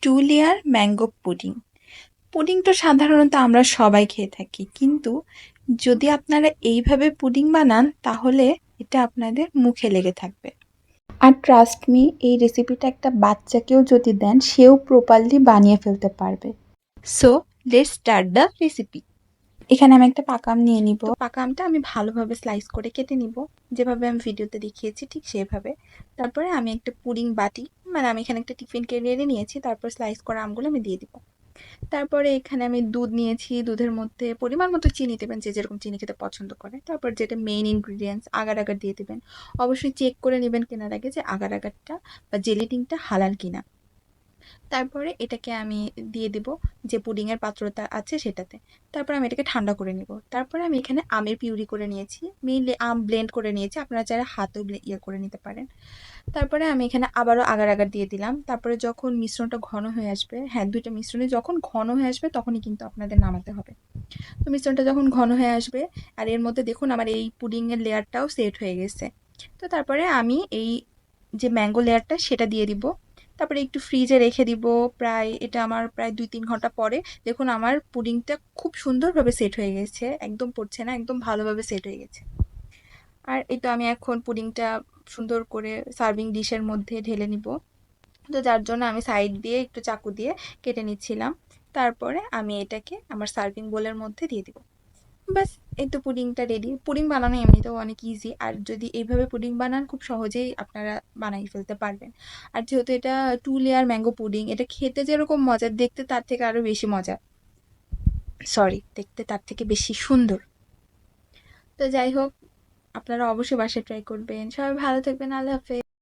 Two layer mango pudding. Pudding তো সাধারণত আমরা সবাই খেয়ে থাকি, কিন্তু যদি আপনারা এইভাবে পুডিং বানান তাহলে এটা আপনাদের মুখে লেগে থাকবে। আর ট্রাস্ট মি, এই রেসিপিটা একটা বাচ্চাকেও যদি দেন সেও প্রপারলি বানিয়ে ফেলতে পারবে। So let's start the recipe. এখানে আমি একটা পাকা আম নিয়ে নিব। পাকা আমটা আমি ভালোভাবে স্লাইস করে কেটে নিব, যেভাবে আমি ভিডিওতে দেখিয়েছি ঠিক সেভাবে। তারপরে আমি একটা পুডিং বাটি, মানে আমি এখানে একটা টিফিন কেরিয়ারে নিয়েছি, তারপর স্লাইস করা আমগুলো আমি দিয়ে দিব। তারপরে এখানে আমি দুধ নিয়েছি, দুধের মধ্যে পরিমাণ মতো চিনি দেবেন, যে যেরকম চিনি খেতে পছন্দ করে। তারপর যেটা মেইন ইনগ্রিডিয়েন্টস, আগার আগার দিয়ে দেবেন। অবশ্যই চেক করে নেবেন কেনার আগে যে আগার আগারটা বা জেলিটিনটা হালাল কিনা। তারপরে এটাকে আমি দিয়ে দিব যে পুডিংয়ের পাত্রটা আছে সেটাতে। তারপর আমি এটাকে ঠান্ডা করে নিব। তারপরে আমি এখানে আমের পিউরি করে নিয়েছি, মেইনলি আম ব্লেন্ড করে নিয়েছি, আপনারা চাইলে হাতেও ইয়ে করে নিতে পারেন। তারপরে আমি এখানে আবারও আগার আগার দিয়ে দিলাম। তারপরে যখন মিশ্রণটা ঘন হয়ে আসবে, হ্যাঁ, দুইটা মিশ্রণে যখন ঘন হয়ে আসবে তখনই কিন্তু আপনাদের নামাতে হবে। তো মিশ্রণটা যখন ঘন হয়ে আসবে, আর এর মধ্যে দেখুন আমার এই পুডিংয়ের লেয়ারটাও সেট হয়ে গেছে। তো তারপরে আমি এই যে ম্যাঙ্গো লেয়ারটা সেটা দিয়ে দিব। তারপরে একটু ফ্রিজে রেখে দিব। এটা আমার প্রায় ২-৩ ঘন্টা পরে দেখুন আমার পুডিংটা খুব সুন্দরভাবে সেট হয়ে গেছে, একদম পড়ছে না, একদম ভালোভাবে সেট হয়ে গেছে। আর এই তো আমি এখন পুডিংটা সুন্দর করে সার্ভিং ডিশের মধ্যে ঢেলে নিব। তো যার জন্য আমি সাইড দিয়ে একটু চাকু দিয়ে কেটে নিচ্ছিলাম। তারপরে আমি এটাকে আমার সার্ভিং বোলের মধ্যে দিয়ে দিব। ব্যাস, এই তো পুডিংটা রেডি। পুডিং বানানো এমনিতেও অনেক ইজি, আর যদি এইভাবে পুডিং বানান খুব সহজেই আপনারা বানাই ফেলতে পারবেন। আর যেহেতু এটা টু লেয়ার ম্যাঙ্গো পুডিং, এটা খেতে যেরকম মজা, দেখতে তার থেকে আরও বেশি মজা, সরি, দেখতে তার থেকে বেশি সুন্দর। তো যাই হোক, আপনারা অবশ্যই বাসায় ট্রাই করবেন। সবাই ভালো থাকবেন। আল্লাহ হাফেজ।